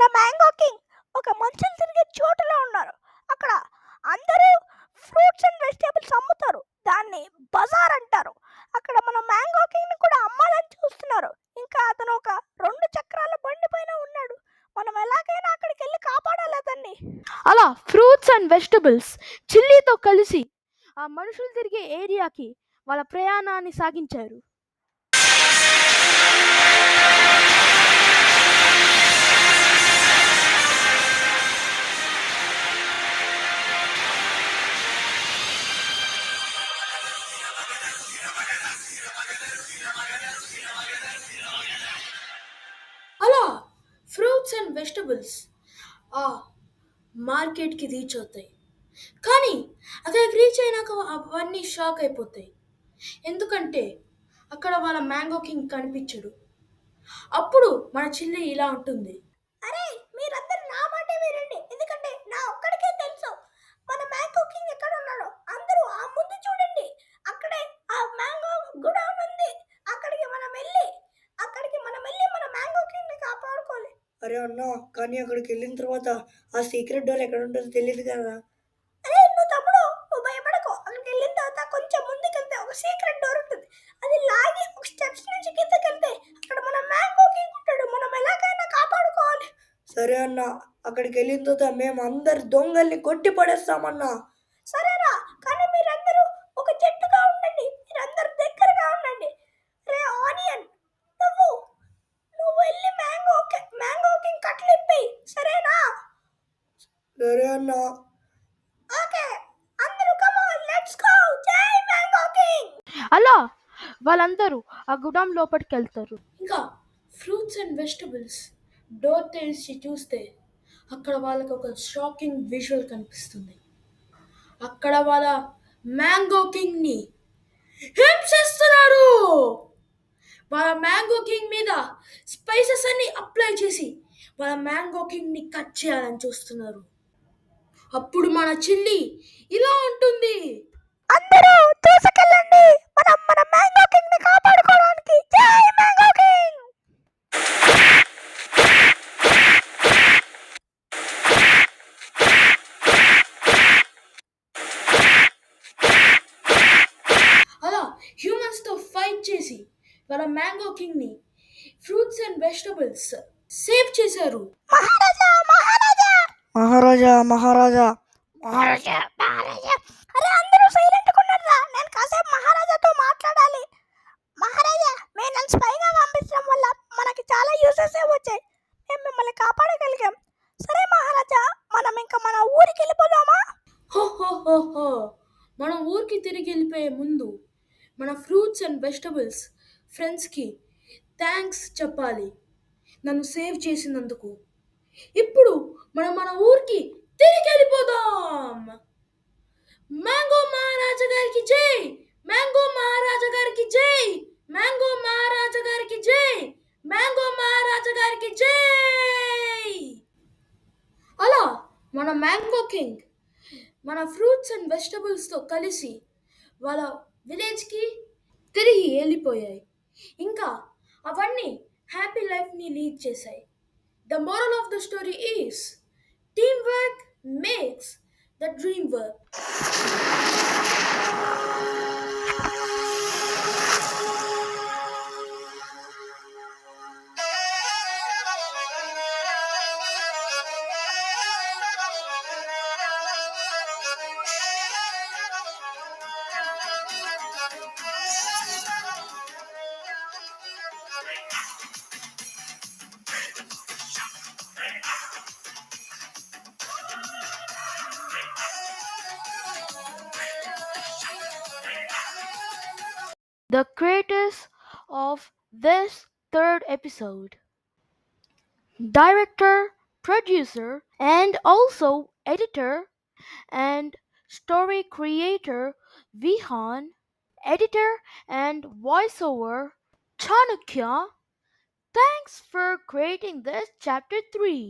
మన mango king ఒక మనుషులు తిరిగే చోటులో ఉన్నారు. అక్కడ అందరూ ఫ్రూట్స్ అండ్ వెజిటేబుల్స్ అమ్ముతారు. దాన్ని బజార్ అంటారు. అక్కడ మన మ్యాంగో కింగ్ ని కూడా అమ్మాలని చూస్తున్నారు. ఇంకా అతను ఒక 2 చక్రాల బండి పైన ఉన్నాడు. మనం ఎలాగైనా అక్కడికి వెళ్ళి కాపాడాలి అతన్ని. అలా ఫ్రూట్స్ అండ్ వెజిటబుల్స్ చిల్లీతో కలిసి ఆ మనుషులు తిరిగే ఏరియాకి వాళ్ళ ప్రయాణాన్ని సాగించారు. అలా ఫ్రూట్స్ అండ్ వెజిటబుల్స్ ఆ మార్కెట్కి రీచ్ అవుతాయి. కానీ అక్కడికి రీచ్ అయినాక అవన్నీ షాక్ అయిపోతాయి. ఎందుకంటే అక్కడ వాళ్ళ మ్యాంగో కింగ్ కనిపించడు. అప్పుడు మన చిల్లి ఇలా ఉంటుంది. అరే మీరందరూ నా మాటే వినండి, ఎందుకంటే నా ఒక్కడికే తెలుసు మన మ్యాంగో కింగ్ ఎక్కడ ఉన్నాడో. అందరూ ఆ ముందు చూడండి, అక్కడే ఆ మ్యాంగో గుడౌన్ ఉంది. అక్కడికి మనం వెళ్ళి మన మ్యాంగో కింగ్ ని కాపాడుకోవాలి. అరే అన్నా, కానీ అక్కడికి వెళ్ళిన తర్వాత ఆ సీక్రెట్ డోర్ ఎక్కడ ఉంటుందో తెలియదు కదా. అరే నువ్వు తమ్ముడు, నువ్వు భయపడకు. అక్కడికి వెళ్ళిన తర్వాత కొంచెం ముందుకెళ్తే ఒక సీక్రెట్ డోర్ ఉంటుంది. అది లాగి ఒక స్టెప్స్ నుంచి కిందకి వెళ్తే అక్కడ మన మ్యాంగో కింగ్ ఉంటాడు. మనం ఎలాగైనా కాపాడుకోవాలి. సరే అన్నా, అక్కడికి వెళ్ళిన తర్వాత మేము అందరు దొంగల్ని కొట్టి పడేస్తామన్నా. సరేరా, కానీ మీరందరూ ఒక జట్టుగా ఉండండి. మీరందరూ దగ్గరగా ఉండండి. రే ఆనియన్, నువ్వు వెళ్ళి మ్యాంగో కింగ్ కట్లు ఇప్పి, సరేనా? సరే అన్నా. ఓకే, అందరూ కమ్ ఆన్, లెట్స్ గో. జై మ్యాంగో కింగ్. అలా వాళ్ళందరూ ఆ గుడాం లోపలికి వెళ్తారు. ఇంకా ఫ్రూట్స్ అండ్ వెజిటబుల్స్ డోర్ తెరిచి చూస్తే అక్కడ వాళ్ళకి ఒక షాకింగ్ విజువల్ కనిపిస్తుంది. అక్కడ వాళ్ళ మ్యాంగో కింగ్ని హింసిస్తున్నారు. వాళ్ళ మ్యాంగో కింగ్ మీద స్పైసెస్ అన్ని అప్లై చేసి వాళ్ళ మ్యాంగో కింగ్ని కట్ చేయాలని చూస్తున్నారు. అప్పుడు మన చిల్లి ఇలా ఉంటుంది. అందరూ దూసుకెళ్ళండి, మనం మన మ్యాంగో కింగ్ ని కాపాడుకోవడానికి. జై మ్యాంగో కింగ్. అలా హ్యూమన్స్ తో ఫైట్ చేసి వాళ్ళ మ్యాంగో కింగ్ ని ఫ్రూట్స్ అండ్ వెజిటబుల్స్ సేవ్ చేశారు. మహారాజా మహారాజా మహారాజా మహారాజా మహారాజా మహారాజా. అరే అందరూ సైలెంట్ గా ఉన్నారా? నేను కాసేపు మహారాజాతో మాట్లాడాలి. మహారాజా, మేము నన్ను స్పైగా పంపించడం వల్ల మనకి చాలా యూసెస్ వచ్చాయి. మేము మిమ్మల్ని కాపాడగలిగాం. సరే మహారాజా, మనం ఇంకా మన ఊరికి వెళ్ళిపోదామా? హో హో హో హో, మనం ఊరికి తిరిగి వెళ్ళిపోయే ముందు మన ఫ్రూట్స్ అండ్ వెజిటబుల్స్ ఫ్రెండ్స్కి థ్యాంక్స్ చెప్పాలి నన్ను సేవ్ చేసినందుకు. ఇప్పుడు మనం మన ఊరికి తిరిగి వెళ్ళిపోదాం. మ్యాంగో మహారాజా గారికి జై, మ్యాంగో మహారాజా గారికి జై, మ్యాంగో మహారాజా గారికి జై, మ్యాంగో మహారాజా గారికి జై. అలా మన మ్యాంగో కింగ్ మన ఫ్రూట్స్ అండ్ వెజిటబుల్స్తో కలిసి వాళ్ళ విలేజ్కి తిరిగి వెళ్ళిపోయాయి. ఇంకా అవన్నీ హ్యాపీ లైఫ్ని లీడ్ చేశాయి. The moral of the story is team work makes the dream work. The creators of this third episode, director, producer, and also editor and story creator Vihan, editor and voiceover Chanukya. Thanks for creating this chapter 3.